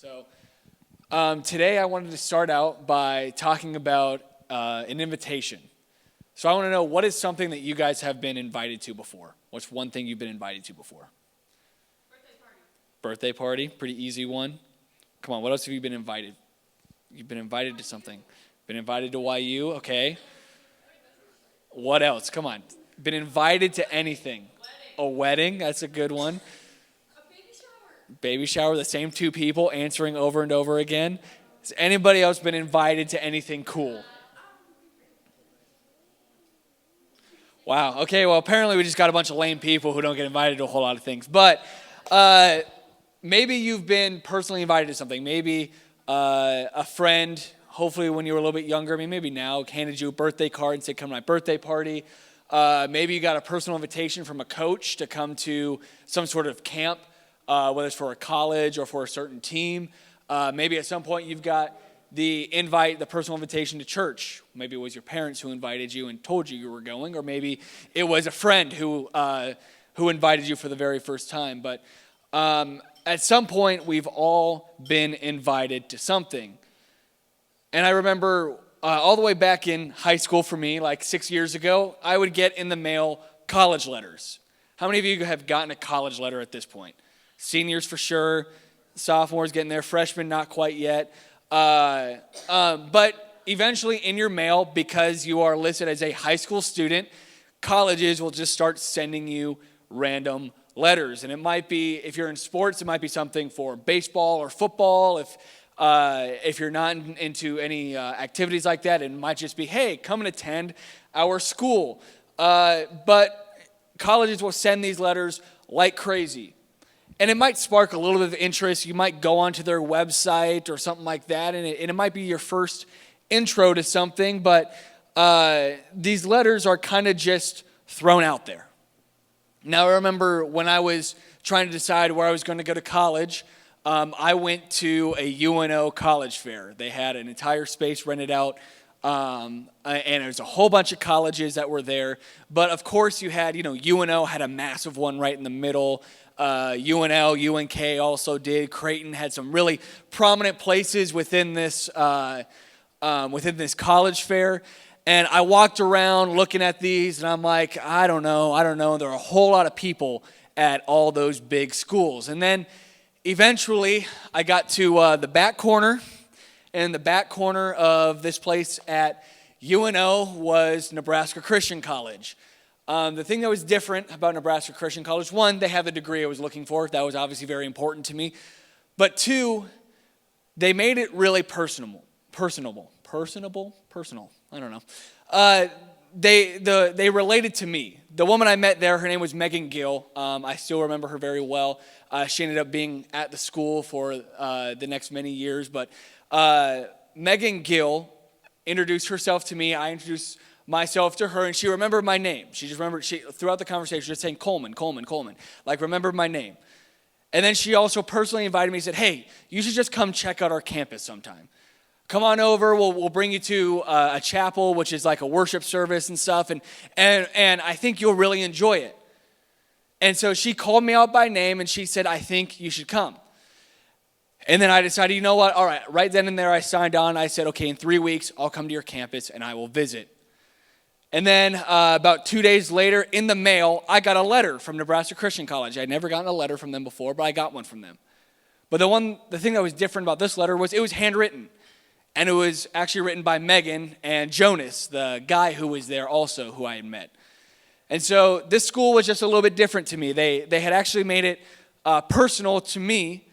So today I wanted to start out by talking about an invitation. So I want to know, what is something that you guys have been invited to before? What's one thing you've been invited to before? Birthday party. Birthday party, pretty easy one. Come on, what else have you been invited? You've been invited to something. Been invited to YU, okay. What else? Come on. Been invited to anything. A wedding, that's a good one. A baby shower. Baby shower, the same two people answering over and over again. Has anybody else been invited to anything cool? Wow, okay, well, apparently we just got a bunch of lame people who don't get invited to a whole lot of things. But maybe you've been personally invited to something. Maybe a friend, hopefully when you were a little bit younger, maybe now, handed you a birthday card and said, come to my birthday party. Maybe you got a personal invitation from a coach to come to some sort of camp, whether it's for a college or for a certain team. Maybe at some point you've got the personal invitation to church. Maybe it was your parents who invited you and told you were going, or maybe it was a friend who invited you for the very first time. But at some point, we've all been invited to something. And I remember all the way back in high school for me, like 6 years ago, I would get in the mail college letters. How many of you have gotten a college letter at this point? Seniors for sure, sophomores getting there, freshmen not quite yet. But eventually in your mail, because you are listed as a high school student, colleges will just start sending you random letters. And it might be, if you're in sports, it might be something for baseball or football. If you're not into any activities like that, it might just be, hey, come and attend our school. But colleges will send these letters like crazy. And it might spark a little bit of interest. You might go onto their website or something like that, and it might be your first intro to something, but these letters are kind of just thrown out there. Now, I remember when I was trying to decide where I was going to go to college, I went to a UNO college fair. They had an entire space rented out, and there was a whole bunch of colleges that were there. But of course, you had, UNO had a massive one right in the middle. UNL, UNK also did. Creighton had some really prominent places within this college fair. And I walked around looking at these, and I'm like, I don't know. There are a whole lot of people at all those big schools. And then eventually, I got to the back corner, and in the back corner of this place at UNO was Nebraska Christian College. The thing that was different about Nebraska Christian College, one, they have the degree I was looking for. That was obviously very important to me. But two, they made it really personal. I don't know. They related to me. The woman I met there, her name was Megan Gill. I still remember her very well. She ended up being at the school for the next many years. But Megan Gill introduced herself to me. I introduced myself to her, and she remembered my name. She just remembered, throughout the conversation, just saying Coleman, like remembered my name. And then she also personally invited me and said, hey, you should just come check out our campus sometime. Come on over, we'll bring you to a chapel, which is like a worship service and stuff, and I think you'll really enjoy it. And so she called me out by name, and she said, I think you should come. And then I decided, you know what, all right, right then and there I signed on. I said, okay, in 3 weeks, I'll come to your campus, and I will visit. And then about 2 days later, in the mail, I got a letter from Nebraska Christian College. I had never gotten a letter from them before, but I got one from them. But the thing that was different about this letter was it was handwritten. And it was actually written by Megan and Jonas, the guy who was there also, who I had met. And so this school was just a little bit different to me. They had actually made it personal to me.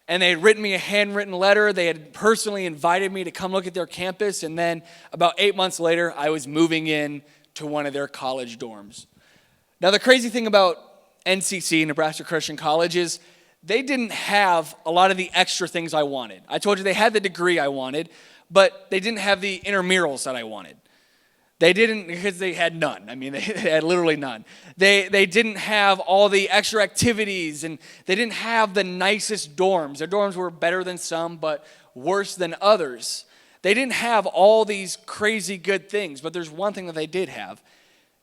And they had written me a handwritten letter. They had personally invited me to come look at their campus. And then about 8 months later, I was moving in to one of their college dorms. Now, the crazy thing about NCC, Nebraska Christian College, is they didn't have a lot of the extra things I wanted. I told you they had the degree I wanted, but they didn't have the intramurals that I wanted. They didn't, because they had none. I mean, they had literally none. They didn't have all the extra activities, and they didn't have the nicest dorms. Their dorms were better than some, but worse than others. They didn't have all these crazy good things, but there's one thing that they did have,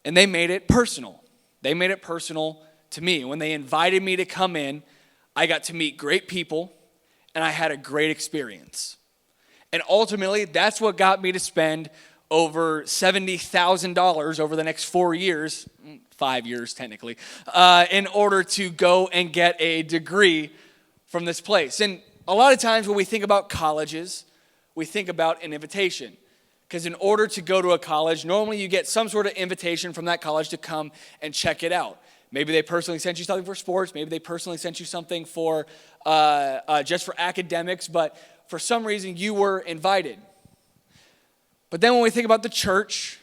and they made it personal. They made it personal to me. When they invited me to come in, I got to meet great people, and I had a great experience. And ultimately, that's what got me to spend over $70,000 over the next 4 years, 5 years technically, in order to go and get a degree from this place. And a lot of times when we think about colleges, we think about an invitation. Because in order to go to a college, normally you get some sort of invitation from that college to come and check it out. Maybe they personally sent you something for sports. Maybe they personally sent you something for just for academics. But for some reason, you were invited. But then when we think about the church,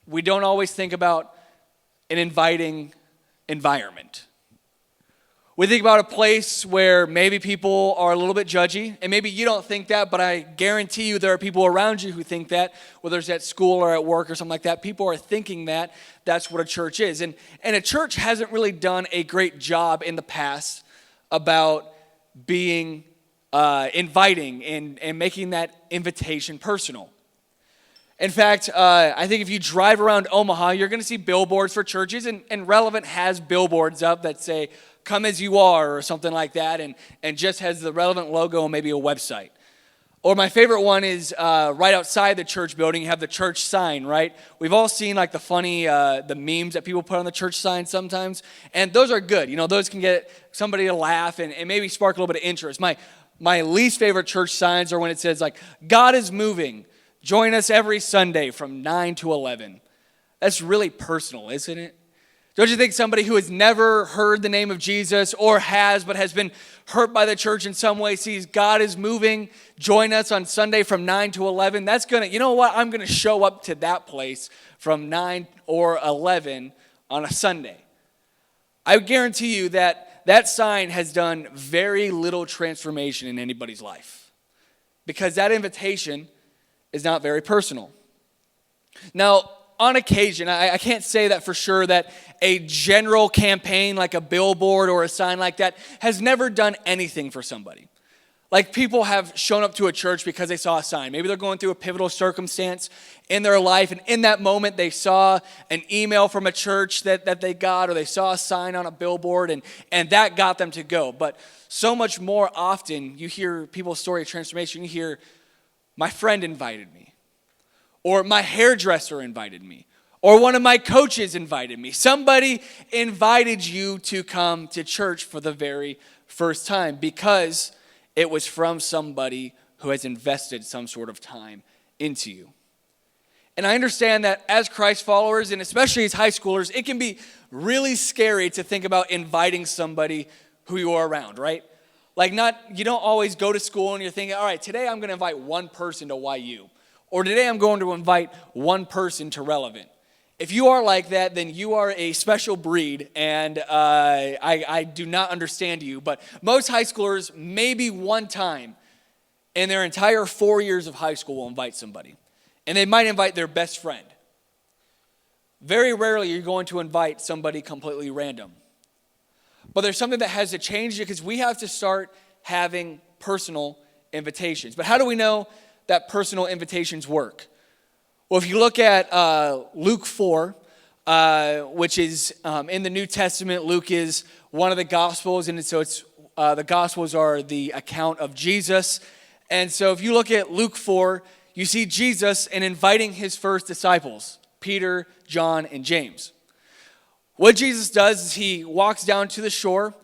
we don't always think about an inviting environment. We think about a place where maybe people are a little bit judgy, and maybe you don't think that, but I guarantee you there are people around you who think that, whether it's at school or at work or something like that. People are thinking that that's what a church is. And a church hasn't really done a great job in the past about being inviting and making that invitation personal. In fact, I think if you drive around Omaha, you're going to see billboards for churches, and Relevant has billboards up that say, "Come as you are," or something like that, and just has the Relevant logo and maybe a website. Or my favorite one is right outside the church building, you have the church sign, right? We've all seen like the funny, the memes that people put on the church sign sometimes, and those are good. You know, those can get somebody to laugh and maybe spark a little bit of interest. My least favorite church signs are when it says like, "God is moving. Join us every Sunday from 9 to 11. That's really personal, isn't it? Don't you think somebody who has never heard the name of Jesus or has but has been hurt by the church in some way sees God is moving, join us on Sunday from 9 to 11? That's going to, you know what? I'm going to show up to that place from 9 or 11 on a Sunday. I guarantee you that that sign has done very little transformation in anybody's life because that invitation is not very personal. Now, on occasion, I can't say that for sure that a general campaign like a billboard or a sign like that has never done anything for somebody. Like people have shown up to a church because they saw a sign. Maybe they're going through a pivotal circumstance in their life, and in that moment they saw an email from a church that they got, or they saw a sign on a billboard, and that got them to go. But so much more often, you hear people's story of transformation. You hear, "My friend invited me," or "My hairdresser invited me," or "One of my coaches invited me." Somebody invited you to come to church for the very first time because it was from somebody who has invested some sort of time into you. And I understand that as Christ followers, and especially as high schoolers, it can be really scary to think about inviting somebody who you are around, right? Like you don't always go to school and you're thinking, all right, today I'm going to invite one person to YU. Or today I'm going to invite one person to Relevant. If you are like that, then you are a special breed, and I do not understand you. But most high schoolers, maybe one time in their entire 4 years of high school, will invite somebody. And they might invite their best friend. Very rarely you're going to invite somebody completely random. But there's something that has to change because we have to start having personal invitations. But how do we know that personal invitations work? Well, if you look at Luke 4, which is in the New Testament, Luke is one of the Gospels, and so it's the Gospels are the account of Jesus. And so if you look at Luke 4, you see Jesus in inviting his first disciples, Peter, John, and James. What Jesus does is he walks down to the shore,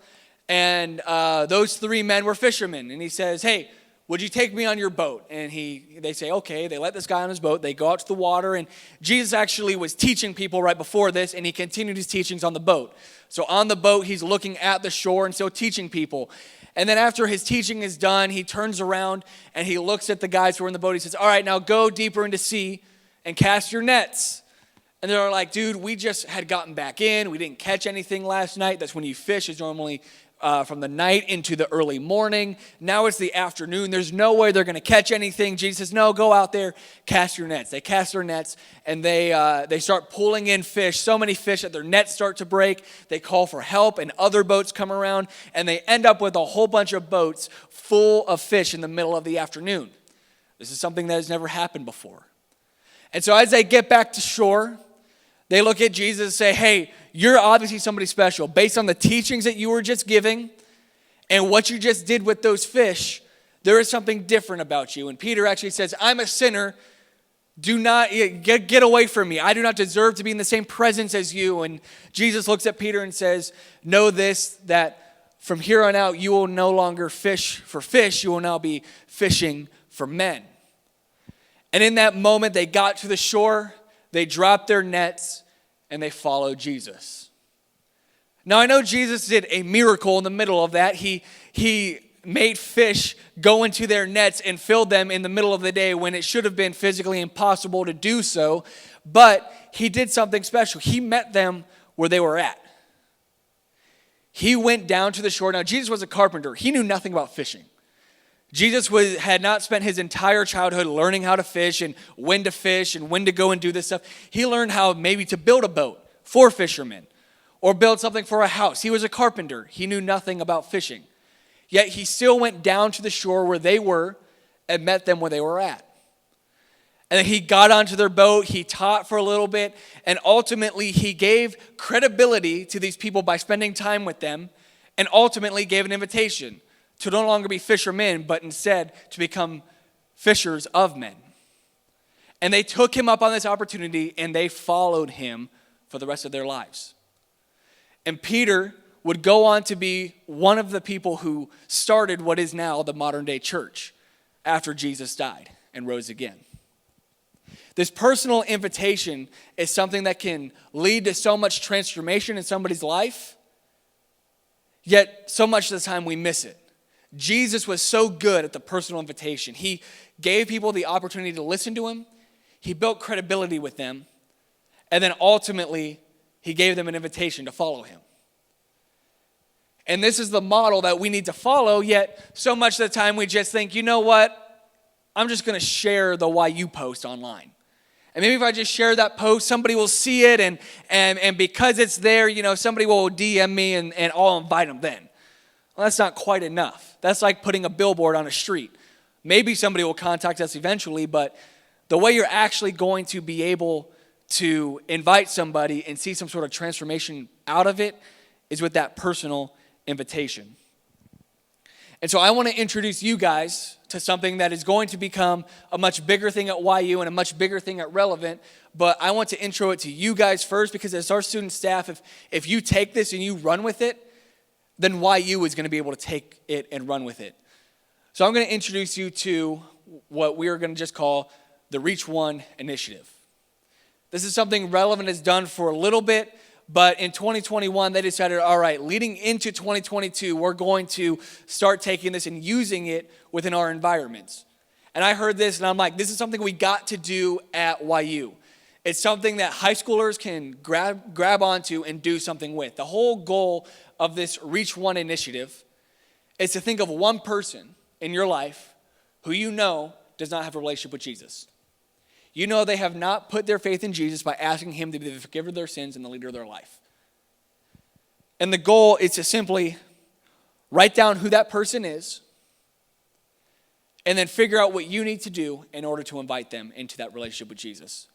and those three men were fishermen, and he says, "Hey, would you take me on your boat?" And they say, okay. They let this guy on his boat. They go out to the water. And Jesus actually was teaching people right before this, and he continued his teachings on the boat. So on the boat, he's looking at the shore and still teaching people. And then after his teaching is done, he turns around and he looks at the guys who are in the boat. He says, "All right, now go deeper into sea and cast your nets." And they're like, "Dude, we just had gotten back in. We didn't catch anything last night." That's when you fish, is normally from the night into the early morning. Now it's the afternoon. There's no way they're going to catch anything. Jesus says, "No, go out there, cast your nets." They cast their nets, and they start pulling in fish, so many fish that their nets start to break. They call for help, and other boats come around, and they end up with a whole bunch of boats full of fish in the middle of the afternoon. This is something that has never happened before. And so as they get back to shore, they look at Jesus and say, "Hey, you're obviously somebody special. Based on the teachings that you were just giving and what you just did with those fish, There is something different about you. And Peter actually says, I'm a sinner. Do not get away from me. I do not deserve to be in the same presence as you. And Jesus looks at Peter and says, know this, that from here on out, you will no longer fish for fish. You will now be fishing for men. And in that moment, they got to the shore, they dropped their nets, and they followed Jesus. Now, I know Jesus did a miracle in the middle of that. He made fish go into their nets and filled them in the middle of the day when it should have been physically impossible to do so. But he did something special. He met them where they were at. He went down to the shore. Now, Jesus was a carpenter. He knew nothing about fishing. Jesus had not spent his entire childhood learning how to fish and when to go and do this stuff. He learned how maybe to build a boat for fishermen or build something for a house. He was a carpenter. He knew nothing about fishing. Yet he still went down to the shore where they were and met them where they were at. And then he got onto their boat, he taught for a little bit, and ultimately he gave credibility to these people by spending time with them, and ultimately gave an invitation to no longer be fishermen, but instead to become fishers of men. And they took him up on this opportunity, and they followed him for the rest of their lives. And Peter would go on to be one of the people who started what is now the modern day church after Jesus died and rose again. This personal invitation is something that can lead to so much transformation in somebody's life, yet so much of the time we miss it. Jesus was so good at the personal invitation. He gave people the opportunity to listen to him. He built credibility with them. And then ultimately, he gave them an invitation to follow him. And this is the model that we need to follow, yet so much of the time we just think, you know what? I'm just going to share the YU post online. And maybe if I just share that post, somebody will see it, and because it's there, somebody will DM me and I'll invite them then. Well, that's not quite enough. That's like putting a billboard on a street. Maybe somebody will contact us eventually, but the way you're actually going to be able to invite somebody and see some sort of transformation out of it is with that personal invitation. And so I want to introduce you guys to something that is going to become a much bigger thing at YU and a much bigger thing at Relevant, but I want to intro it to you guys first because as our student staff, if you take this and you run with it, then YU is going to be able to take it and run with it. So I'm going to introduce you to what we are going to just call the Reach One Initiative. This is something Relevant has done for a little bit, but in 2021, they decided, all right, leading into 2022, we're going to start taking this and using it within our environments. And I heard this, and I'm like, this is something we got to do at YU. It's something that high schoolers can grab onto and do something with. The whole goal of this Reach One initiative is to think of one person in your life who you know does not have a relationship with Jesus. You know they have not put their faith in Jesus by asking him to be the forgiver of their sins and the leader of their life. And the goal is to simply write down who that person is and then figure out what you need to do in order to invite them into that relationship with Jesus.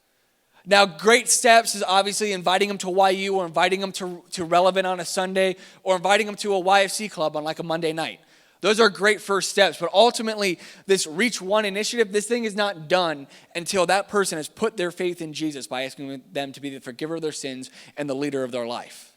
Now, great steps is obviously inviting them to YU or inviting them to Relevant on a Sunday or inviting them to a YFC club on like a Monday night. Those are great first steps, but ultimately, this Reach One initiative, this thing is not done until that person has put their faith in Jesus by asking them to be the forgiver of their sins and the leader of their life.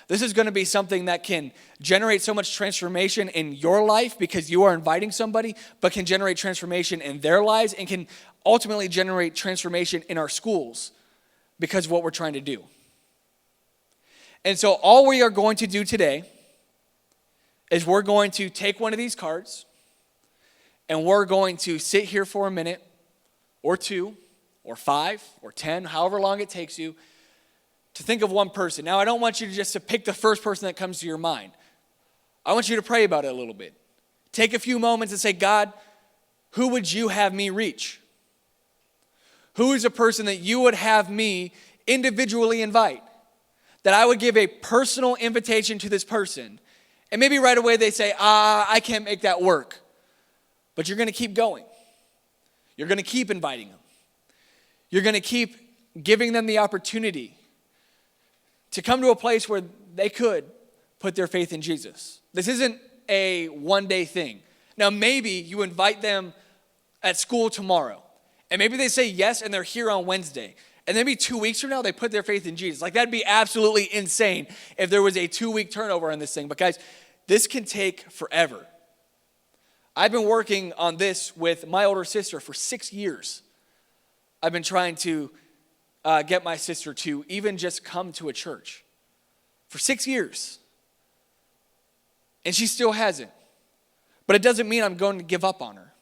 This is going to be something that can generate so much transformation in your life because you are inviting somebody, but can generate transformation in their lives and can ultimately generate transformation in our schools because of what we're trying to do. And so all we are going to do today is we're going to take one of these cards and we're going to sit here for a minute or two or 5 or 10, however long it takes you to think of one person. Now, I don't want you to just to pick the first person that comes to your mind. I want you to pray about it a little bit. Take a few moments and say, God, who would you have me reach? Who is a person that you would have me individually invite? That I would give a personal invitation to this person. And maybe right away they say, I can't make that work. But you're going to keep going. You're going to keep inviting them. You're going to keep giving them the opportunity to come to a place where they could put their faith in Jesus. This isn't a one-day thing. Now, maybe you invite them at school tomorrow, and maybe they say yes and they're here on Wednesday. And then maybe 2 weeks from now, they put their faith in Jesus. Like, that'd be absolutely insane if there was a 2-week turnover on this thing. But guys, this can take forever. I've been working on this with my older sister for 6 years. I've been trying to get my sister to even just come to a church for 6 years. And she still hasn't. But it doesn't mean I'm going to give up on her.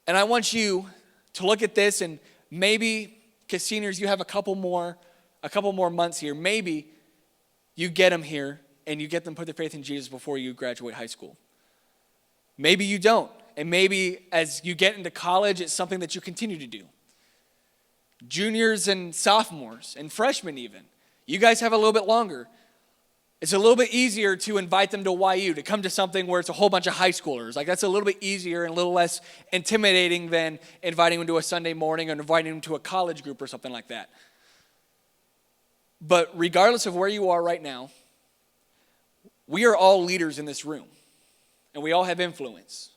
And I want you to look at this, and maybe, because seniors, you have a couple more months here. Maybe you get them here and you get them put their faith in Jesus before you graduate high school. Maybe you don't. And maybe as you get into college, it's something that you continue to do. Juniors and sophomores and freshmen even, you guys have a little bit longer. It's a little bit easier to invite them to YU, to come to something where it's a whole bunch of high schoolers. Like, that's a little bit easier and a little less intimidating than inviting them to a Sunday morning or inviting them to a college group or something like that. But regardless of where you are right now, we are all leaders in this room, and we all have influence.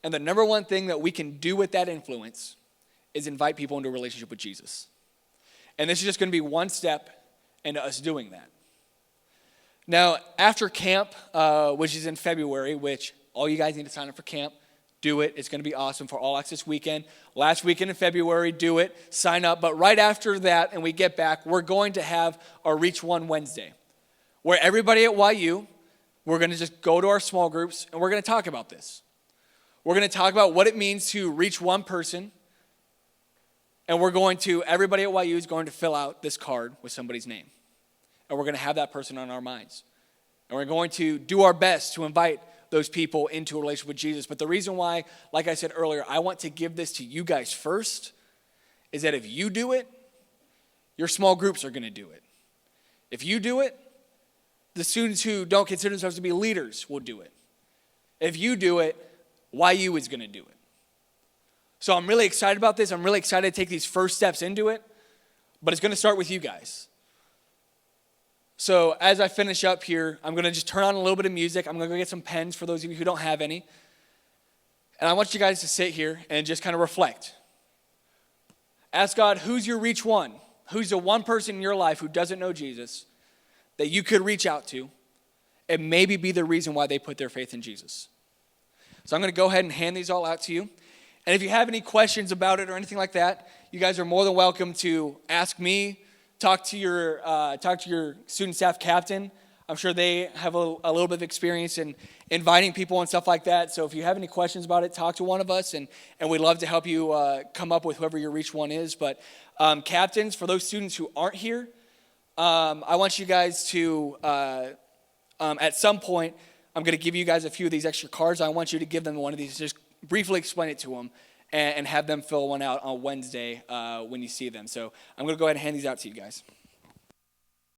And the number one thing that we can do with that influence is invite people into a relationship with Jesus. And this is just going to be one step into us doing that. Now, after camp, which is in February, which all you guys need to sign up for camp, do it. It's going to be awesome for All Access Weekend. Last weekend in February, do it. Sign up. But right after that, and we get back, we're going to have our Reach One Wednesday, where everybody at YU, we're going to just go to our small groups, and we're going to talk about this. We're going to talk about what it means to reach one person, and everybody at YU is going to fill out this card with somebody's name. And we're going to have that person on our minds. And we're going to do our best to invite those people into a relationship with Jesus. But the reason why, like I said earlier, I want to give this to you guys first is that if you do it, your small groups are going to do it. If you do it, the students who don't consider themselves to be leaders will do it. If you do it, YU is going to do it. So I'm really excited about this. I'm really excited to take these first steps into it. But it's going to start with you guys. So as I finish up here, I'm going to just turn on a little bit of music. I'm going to go get some pens for those of you who don't have any. And I want you guys to sit here and just kind of reflect. Ask God, who's your reach one? Who's the one person in your life who doesn't know Jesus that you could reach out to and maybe be the reason why they put their faith in Jesus? So I'm going to go ahead and hand these all out to you. And if you have any questions about it or anything like that, you guys are more than welcome to ask me. Talk to your student staff captain. I'm sure they have a little bit of experience in inviting people and stuff like that. So if you have any questions about it, talk to one of us, and we'd love to help you come up with whoever your reach one is. But captains, for those students who aren't here, I want you guys to, at some point, I'm going to give you guys a few of these extra cards. I want you to give them one of these, just briefly explain it to them, and have them fill one out on Wednesday when you see them. So I'm going to go ahead and hand these out to you guys.